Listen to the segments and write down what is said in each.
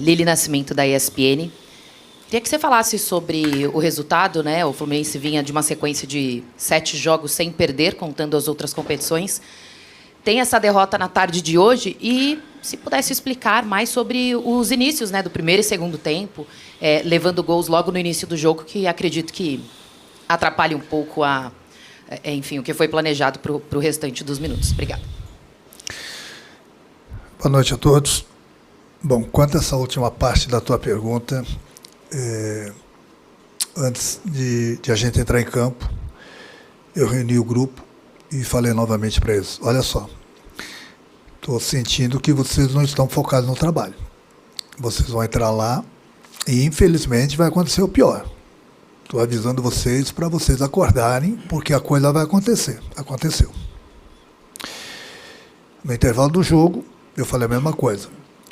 Lili Nascimento, da ESPN. Queria que você falasse sobre o resultado, né? O Fluminense vinha de uma sequência de 7 jogos sem perder, contando as outras competições. Tem essa derrota na tarde de hoje e se pudesse explicar mais sobre os inícios, né, do primeiro e segundo tempo, levando gols logo no início do jogo, que acredito que atrapalhe um pouco o que foi planejado para o restante dos minutos. Obrigada. Boa noite a todos. Bom, quanto a essa última parte da tua pergunta, antes de a gente entrar em campo, eu reuni o grupo e falei novamente para eles: olha só, estou sentindo que vocês não estão focados no trabalho. Vocês vão entrar lá e, infelizmente, vai acontecer o pior. Estou avisando vocês para vocês acordarem, porque a coisa vai acontecer. Aconteceu. No intervalo do jogo, eu falei a mesma coisa.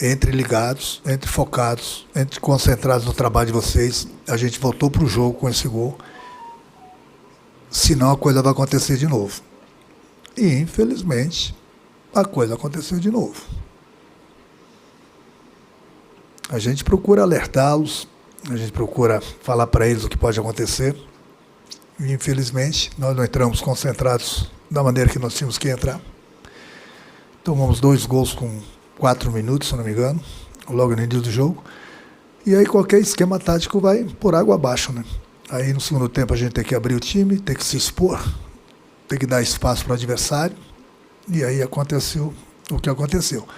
Entre ligados, entre focados, entre concentrados no trabalho de vocês, a gente voltou para o jogo com esse gol. Senão a coisa vai acontecer de novo. E, infelizmente, a coisa aconteceu de novo. A gente procura alertá-los, a gente procura falar para eles o que pode acontecer. E, infelizmente, nós não entramos concentrados da maneira que nós tínhamos que entrar. Tomamos 2 gols com 4 minutos, se não me engano, logo no início do jogo. E aí qualquer esquema tático vai por água abaixo, né? Aí no segundo tempo a gente tem que abrir o time, tem que se expor, tem que dar espaço para o adversário. E aí aconteceu o que aconteceu.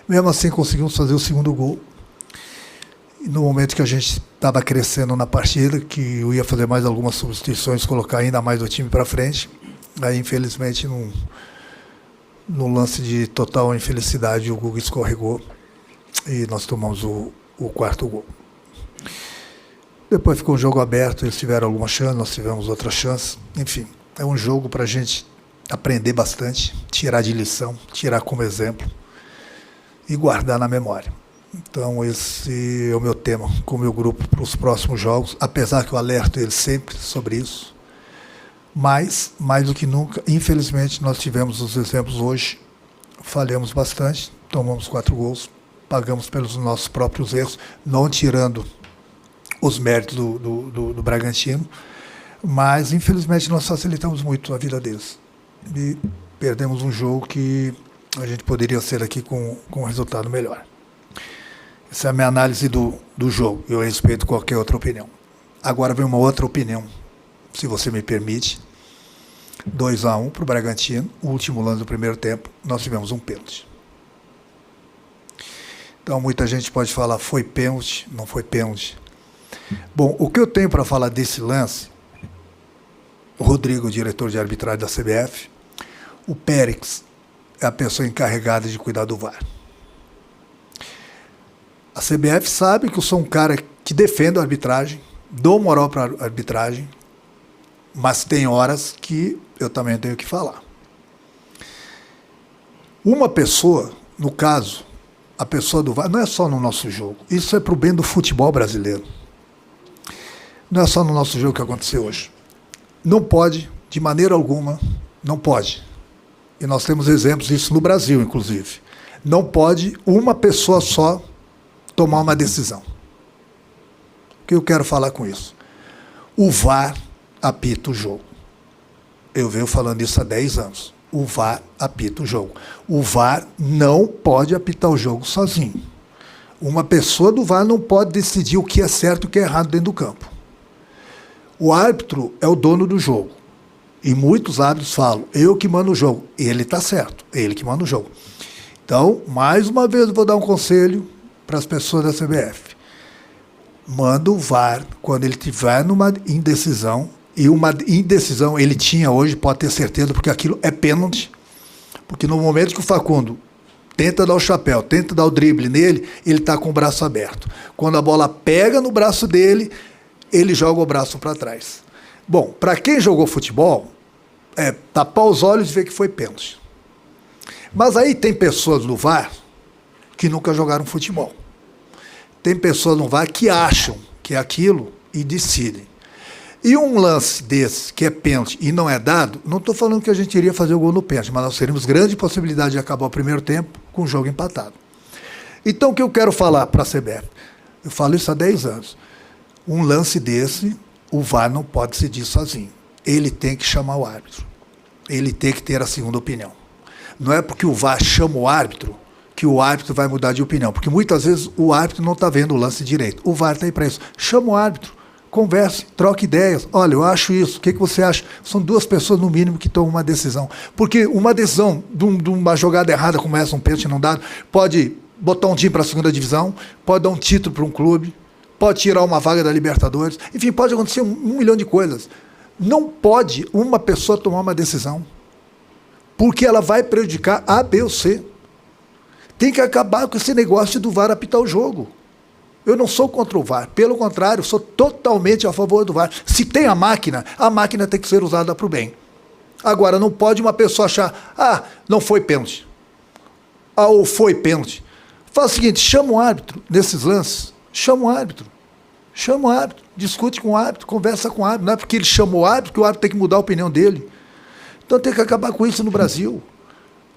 Mesmo assim conseguimos fazer o segundo gol. E no momento que a gente estava crescendo na partida, que eu ia fazer mais algumas substituições, colocar ainda mais o time para frente, aí infelizmente no lance de total infelicidade, o Guga escorregou e nós tomamos o 4º gol. Depois ficou um jogo aberto, eles tiveram alguma chance, nós tivemos outra chance. Enfim, é um jogo para a gente aprender bastante, tirar de lição, tirar como exemplo e guardar na memória. Então esse é o meu tema com o meu grupo para os próximos jogos, apesar que eu alerto eles sempre sobre isso. Mas, mais do que nunca, infelizmente, nós tivemos os exemplos hoje, falhamos bastante, tomamos 4 gols, pagamos pelos nossos próprios erros, não tirando os méritos do Bragantino, mas, infelizmente, nós facilitamos muito a vida deles. E perdemos um jogo que a gente poderia ser aqui com um resultado melhor. Essa é a minha análise do jogo, eu respeito qualquer outra opinião. Agora vem uma outra opinião, se você me permite. 2-1 para o Bragantino, o último lance do primeiro tempo, nós tivemos um pênalti. Então muita gente pode falar, foi pênalti, não foi pênalti. Bom, o que eu tenho para falar desse lance, o Rodrigo, diretor de arbitragem da CBF, o Périx é a pessoa encarregada de cuidar do VAR. A CBF sabe que eu sou um cara que defende a arbitragem, dou moral para a arbitragem, mas tem horas que eu também tenho que falar. Uma pessoa, no caso, a pessoa do VAR, não é só no nosso jogo, isso é para o bem do futebol brasileiro. Não é só no nosso jogo que aconteceu hoje. Não pode, de maneira alguma, não pode. E nós temos exemplos disso no Brasil, inclusive. Não pode uma pessoa só tomar uma decisão. O que eu quero falar com isso? O VAR apita o jogo. Eu venho falando isso há 10 anos. O VAR apita o jogo. O VAR não pode apitar o jogo sozinho. Uma pessoa do VAR não pode decidir o que é certo e o que é errado dentro do campo. O árbitro é o dono do jogo. E muitos árbitros falam, eu que mando o jogo. Ele está certo, ele que manda o jogo. Então, mais uma vez, eu vou dar um conselho para as pessoas da CBF. Manda o VAR quando ele tiver numa indecisão, e uma indecisão ele tinha hoje, pode ter certeza, porque aquilo é pênalti, porque no momento que o Facundo tenta dar o chapéu, tenta dar o drible nele, ele está com o braço aberto. Quando a bola pega no braço dele, ele joga o braço para trás. Bom, para quem jogou futebol, tapar os olhos e ver que foi pênalti. Mas aí tem pessoas no VAR que nunca jogaram futebol. Tem pessoas no VAR que acham que é aquilo e decidem. E um lance desse, que é pênalti e não é dado, não estou falando que a gente iria fazer o gol no pênalti, mas nós teríamos grande possibilidade de acabar o primeiro tempo com o jogo empatado. Então, o que eu quero falar para a CBF? Eu falo isso há 10 anos. Um lance desse, o VAR não pode decidir sozinho. Ele tem que chamar o árbitro. Ele tem que ter a segunda opinião. Não é porque o VAR chama o árbitro que o árbitro vai mudar de opinião. Porque muitas vezes o árbitro não está vendo o lance direito. O VAR está aí para isso. Chama o árbitro, converse, troque ideias. Olha, eu acho isso. O que você acha? São duas pessoas, no mínimo, que tomam uma decisão. Porque uma decisão de uma jogada errada, como essa, um pênalti não dado, pode botar um time para a segunda divisão, pode dar um título para um clube, pode tirar uma vaga da Libertadores. Enfim, pode acontecer um milhão de coisas. Não pode uma pessoa tomar uma decisão, porque ela vai prejudicar A, B ou C. Tem que acabar com esse negócio do VAR apitar o jogo. Eu não sou contra o VAR, pelo contrário, sou totalmente a favor do VAR. Se tem a máquina tem que ser usada para o bem. Agora, não pode uma pessoa achar, não foi pênalti, ou foi pênalti. Faz o seguinte, chama o árbitro nesses lances, chama o árbitro, discute com o árbitro, conversa com o árbitro. Não é porque ele chamou o árbitro que o árbitro tem que mudar a opinião dele. Então tem que acabar com isso no Brasil.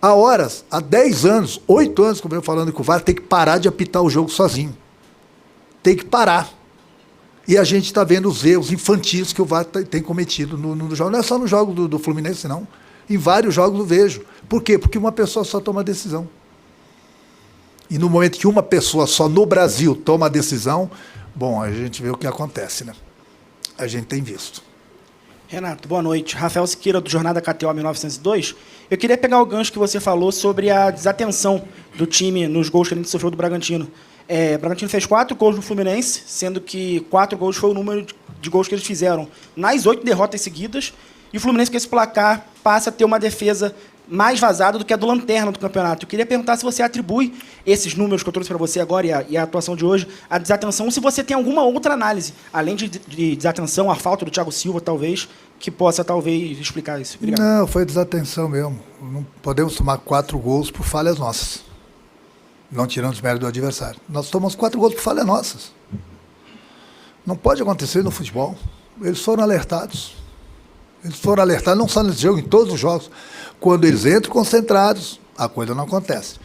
Há 10 anos, 8 anos, como eu falando que o VAR tem que parar de apitar o jogo sozinho. Tem que parar. E a gente está vendo os erros infantis que o VAR tem cometido no jogo. Não é só no jogo do Fluminense, não. Em vários jogos eu vejo. Por quê? Porque uma pessoa só toma decisão. E no momento que uma pessoa só no Brasil toma a decisão, bom, a gente vê o que acontece, né? A gente tem visto. Renato, boa noite. Rafael Siqueira, do Jornada KTO 1902. Eu queria pegar o gancho que você falou sobre a desatenção do time nos gols que a gente sofreu do Bragantino. O Bragantino fez 4 gols no Fluminense, sendo que 4 gols foi o número de gols que eles fizeram nas 8 derrotas seguidas, e o Fluminense, com esse placar, passa a ter uma defesa mais vazada do que a do Lanterna do campeonato. Eu queria perguntar se você atribui esses números que eu trouxe para você agora e a atuação de hoje à desatenção, se você tem alguma outra análise, além de desatenção, a falta do Thiago Silva, talvez, que possa, talvez, explicar isso. Obrigado. Não, foi desatenção mesmo. Não podemos tomar 4 gols por falhas nossas. Não tirando os méritos do adversário. Nós tomamos 4 gols por falhas nossas. Não pode acontecer no futebol. Eles foram alertados. Não só nesse jogo, em todos os jogos. Quando eles entram concentrados, a coisa não acontece.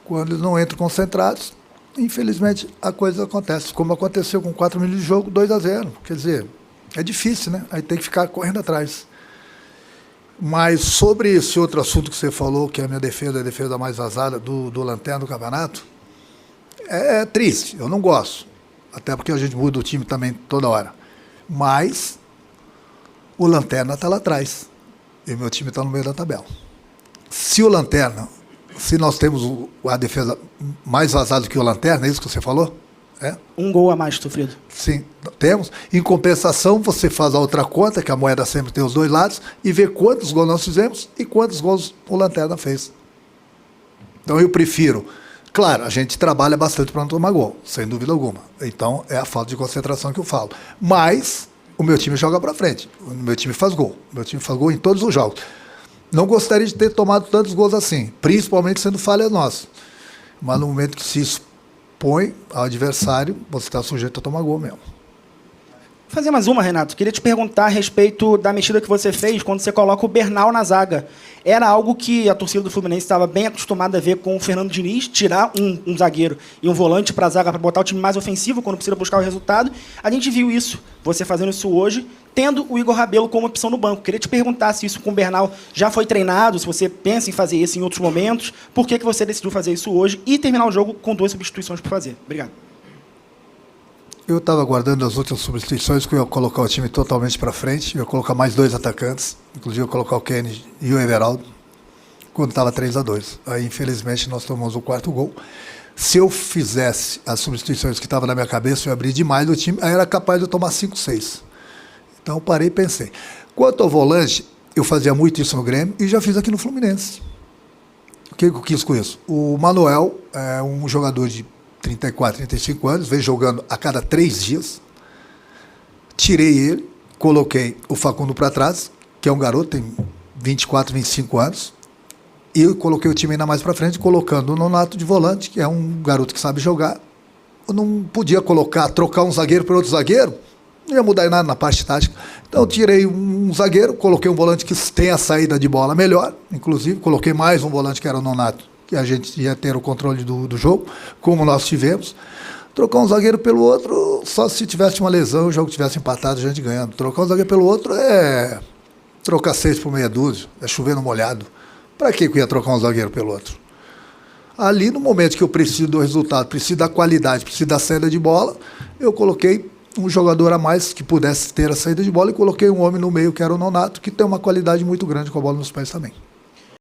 Quando eles não entram concentrados, infelizmente, a coisa acontece. Como aconteceu com 4 minutos de jogo, 2-0. Quer dizer, é difícil, né? Aí tem que ficar correndo atrás. Mas sobre esse outro assunto que você falou, que é a minha defesa, a defesa mais vazada do Lanterna do campeonato, é triste, eu não gosto. Até porque a gente muda o time também toda hora. Mas o Lanterna está lá atrás. E o meu time está no meio da tabela. Se o Lanterna, se nós temos a defesa mais vazada que o Lanterna, é isso que você falou? É? Um gol a mais sofrido. Sim, temos. Em compensação, você faz a outra conta, que a moeda sempre tem os dois lados, e vê quantos gols nós fizemos e quantos gols o Lanterna fez. Então eu prefiro. Claro, a gente trabalha bastante para não tomar gol, sem dúvida alguma. Então é a falta de concentração que eu falo. Mas o meu time joga para frente. O meu time faz gol. O meu time faz gol em todos os jogos. Não gostaria de ter tomado tantos gols assim, principalmente sendo falha nossa. Mas no momento que se expõe ao adversário, você está sujeito a tomar gol mesmo. Vou fazer mais uma, Renato. Queria te perguntar a respeito da mexida que você fez quando você coloca o Bernal na zaga. Era algo que a torcida do Fluminense estava bem acostumada a ver com o Fernando Diniz, tirar um zagueiro e um volante para a zaga para botar o time mais ofensivo quando precisa buscar o resultado. A gente viu isso, você fazendo isso hoje, tendo o Igor Rabelo como opção no banco. Queria te perguntar se isso com o Bernal já foi treinado, se você pensa em fazer isso em outros momentos, por que você decidiu fazer isso hoje e terminar o jogo com 2 substituições por fazer. Obrigado. Eu estava aguardando as outras substituições, que eu ia colocar o time totalmente para frente, eu ia colocar mais 2 atacantes, inclusive eu ia colocar o Kenny e o Everaldo, quando estava 3-2. Aí, infelizmente, nós tomamos o 4º gol. Se eu fizesse as substituições que estavam na minha cabeça, eu ia abrir demais o time, aí era capaz de eu tomar 5-6. Então, eu parei e pensei. Quanto ao volante, eu fazia muito isso no Grêmio e já fiz aqui no Fluminense. O que eu quis com isso? O Manuel é um jogador de 34, 35 anos, vem jogando a cada 3 dias. Tirei ele, coloquei o Facundo para trás, que é um garoto, tem 24, 25 anos, e eu coloquei o time ainda mais para frente, colocando o Nonato de volante, que é um garoto que sabe jogar. Eu não podia trocar um zagueiro por outro zagueiro, não ia mudar nada na parte tática. Então eu tirei um zagueiro, coloquei um volante que tem a saída de bola melhor, inclusive coloquei mais um volante que era o Nonato, que a gente ia ter o controle do jogo, como nós tivemos. Trocar um zagueiro pelo outro, só se tivesse uma lesão, o jogo tivesse empatado, a gente ganhando. Trocar um zagueiro pelo outro é trocar 6 por meia dúzia, é chover no molhado. Para que eu ia trocar um zagueiro pelo outro? Ali, no momento que eu preciso do resultado, preciso da qualidade, preciso da saída de bola, eu coloquei um jogador a mais que pudesse ter a saída de bola e coloquei um homem no meio, que era o Nonato, que tem uma qualidade muito grande com a bola nos pés também.